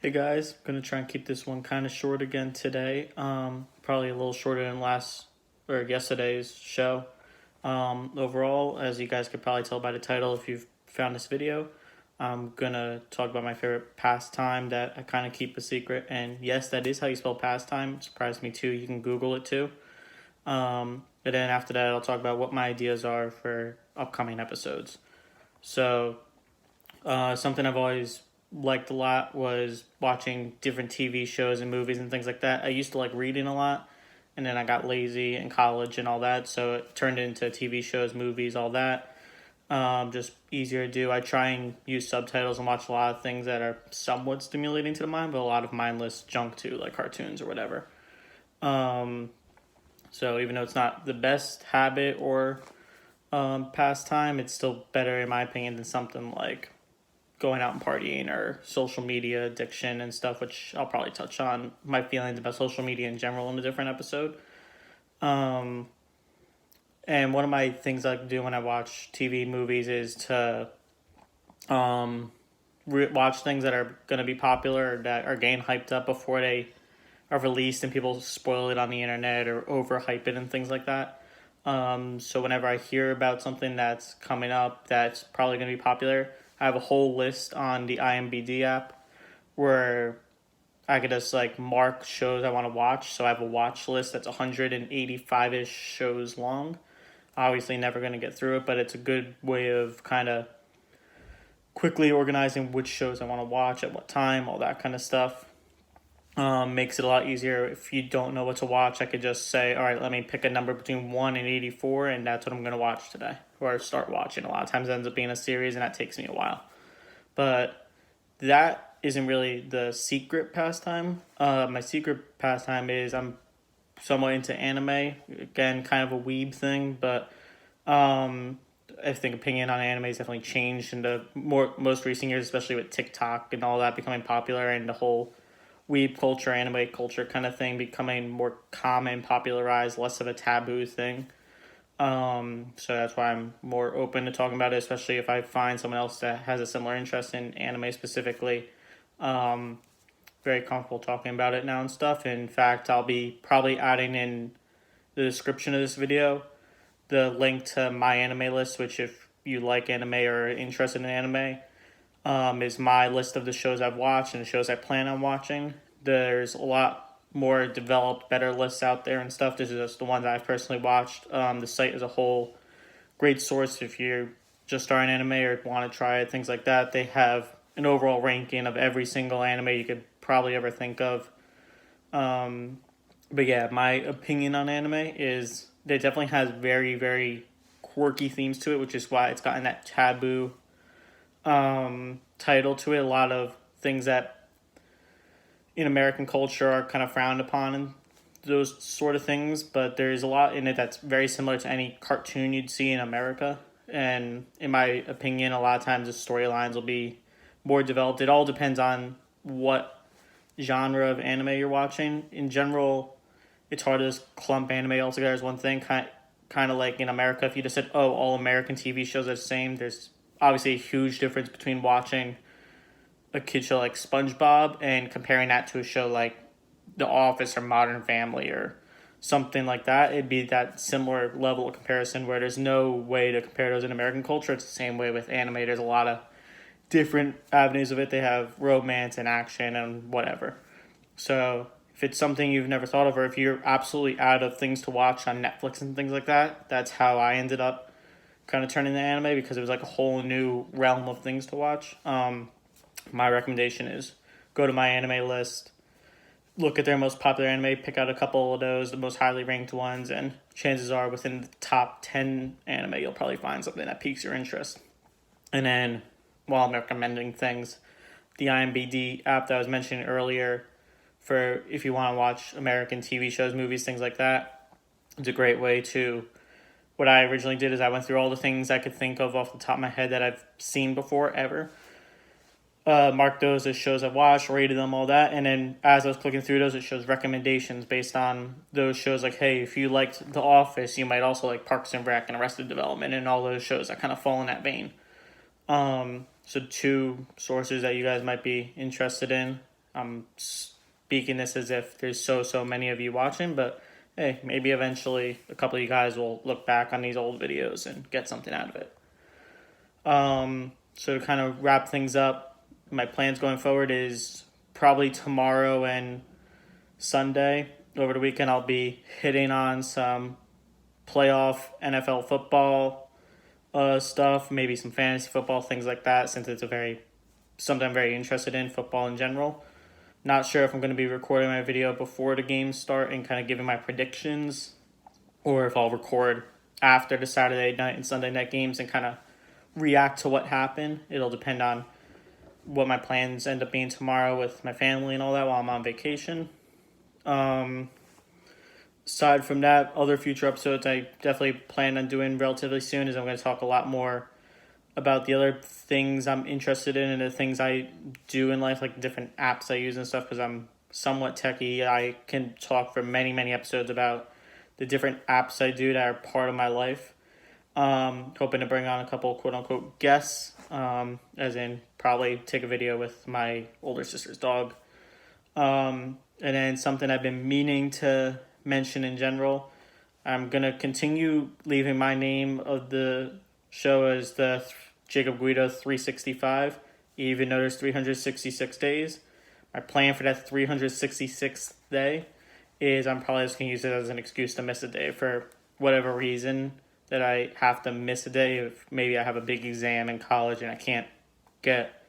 Hey guys, I'm gonna try and keep this one kind of short again today. Probably a little shorter than last or yesterday's show. Overall, as you guys could probably tell by the title, if you've found this video, I'm gonna talk about my favorite pastime that I kind of keep a secret. And yes, that is how you spell pastime. It surprised me too. You can Google it too. But then after that, I'll talk about what my ideas are for upcoming episodes. So something I've always liked a lot was watching different TV shows and movies and things like that. I used to like reading a lot, and then I got lazy in college and all that, so it turned into TV shows, movies, all that. Just easier to do. I try and use subtitles and watch a lot of things that are somewhat stimulating to the mind, but a lot of mindless junk too, like cartoons or whatever. Um, so even though it's not the best habit or pastime, it's still better in my opinion than something like going out and partying or social media addiction and stuff, which I'll probably touch on my feelings about social media in general in a different episode. Um, and one of my things I like to do when I watch TV movies is to watch things that are going to be popular or that are getting hyped up before they are released and people spoil it on the internet or overhype it and things like that. So whenever I hear about something that's coming up that's probably going to be popular, I have a whole list on the IMBD app where I could just like mark shows I want to watch. So I have a watch list that's 185-ish shows long. Obviously never going to get through it, but it's a good way of kind of quickly organizing which shows I want to watch at what time, all that kind of stuff. Makes it a lot easier if you don't know what to watch. I could just say, all right, let me pick a number between 1 and 84, and that's what I'm going to watch today, or start watching. A lot of times it ends up being a series, and that takes me a while. But that isn't really the secret pastime. My secret pastime is I'm somewhat into anime. Again, kind of a weeb thing, but I think opinion on anime has definitely changed in the most recent years, especially with TikTok and all that becoming popular and the whole weeb culture, anime culture kind of thing becoming more common, popularized, less of a taboo thing. So that's why I'm more open to talking about it, especially if I find someone else that has a similar interest in anime specifically. Um, Very comfortable talking about it now and stuff. In fact, I'll be probably adding in the description of this video the link to my anime list, which if you like anime or are interested in anime, is my list of the shows I've watched and the shows I plan on watching. There's a lot more developed, better lists out there and stuff. This is just the ones I've personally watched. The site as a whole, great source if you're just starting anime or want to try it, things like that. They have an overall ranking of every single anime you could probably ever think of. But yeah, my opinion on anime is that it definitely has very, very quirky themes to it, which is why it's gotten that taboo title to it. A lot of things that in American culture are kind of frowned upon and those sort of things, but there's a lot in it that's very similar to any cartoon you'd see in America. And in my opinion, a lot of times the storylines will be more developed. It all depends on what genre of anime you're watching. In general, it's hard to just clump anime all together as one thing. Kind of like in America, if you just said, oh, all American TV shows are the same, there's obviously a huge difference between watching a kid show like SpongeBob and comparing that to a show like The Office or Modern Family or something like that. It'd be that similar level of comparison where there's no way to compare those in American culture. It's the same way with anime. There's a lot of different avenues of it. They have romance and action and whatever. So if it's something you've never thought of, or if you're absolutely out of things to watch on Netflix and things like that, that's how I ended up kind of turning to anime because it was like a whole new realm of things to watch. My recommendation is go to my anime list, look at their most popular anime, pick out a couple of those, the most highly ranked ones, and chances are within the top 10 anime, you'll probably find something that piques your interest. And then while I'm recommending things, the IMBD app that I was mentioning earlier for if you want to watch American TV shows, movies, things like that, it's a great way to. What I originally did is I went through all the things I could think of off the top of my head that I've seen before ever. Marked those as shows I've watched, rated them, all that, and then as I was clicking through those, it shows recommendations based on those shows. Like, hey, if you liked The Office, you might also like Parks and Rec and Arrested Development, and all those shows that kind of fall in that vein. So two sources that you guys might be interested in I'm speaking this as if there's so many of you watching, but hey, maybe eventually a couple of you guys will look back on these old videos and get something out of it. So to kind of wrap things up, my plans going forward is probably tomorrow and Sunday. Over the weekend, I'll be hitting on some playoff NFL football stuff, maybe some fantasy football, things like that, since it's something I'm very interested in, football in general. Not sure if I'm going to be recording my video before the games start and kind of giving my predictions, or if I'll record after the Saturday night and Sunday night games and kind of react to what happened. It'll depend on what my plans end up being tomorrow with my family and all that while I'm on vacation. Aside from that, other future episodes I definitely plan on doing relatively soon is I'm going to talk a lot more about the other things I'm interested in and the things I do in life, like different apps I use and stuff, because I'm somewhat techie. I can talk for many episodes about the different apps I do that are part of my life. Hoping to bring on a couple quote-unquote guests, as in probably take a video with my older sister's dog. And then something I've been meaning to mention in general, I'm going to continue leaving my name of the show as the Jacob Guido 365, even though there's 366 days. My plan for that 366th day is I'm probably just going to use it as an excuse to miss a day for whatever reason that I have to miss a day. If maybe I have a big exam in college and I can't get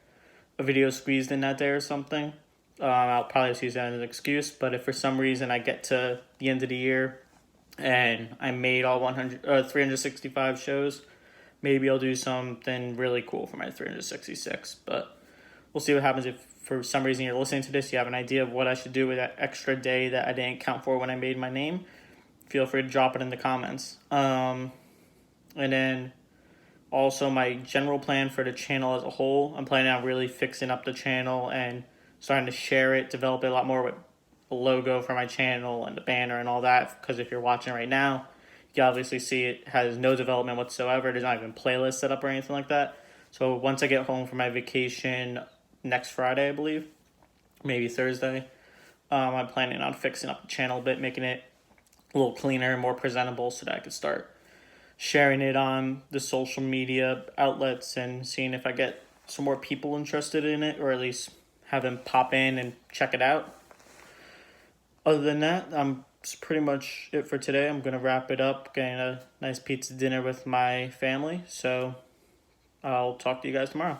a video squeezed in that day or something. I'll probably just use that as an excuse. But if for some reason I get to the end of the year and I made all 365 shows, maybe I'll do something really cool for my 366. But we'll see what happens. If for some reason you're listening to this, you have an idea of what I should do with that extra day that I didn't count for when I made my name, feel free to drop it in the comments. And then also my general plan for the channel as a whole, I'm planning on really fixing up the channel and starting to share it, develop it a lot more with the logo for my channel and the banner and all that. Because if you're watching right now, you can obviously see it has no development whatsoever. There's not even playlists set up or anything like that. So once I get home from my vacation next Friday, I believe, maybe Thursday, I'm planning on fixing up the channel a bit, making it a little cleaner and more presentable so that I could start sharing it on the social media outlets and seeing if I get some more people interested in it, or at least have them pop in and check it out. Other than that, that's pretty much it for today. I'm going to wrap it up, getting a nice pizza dinner with my family. So I'll talk to you guys tomorrow.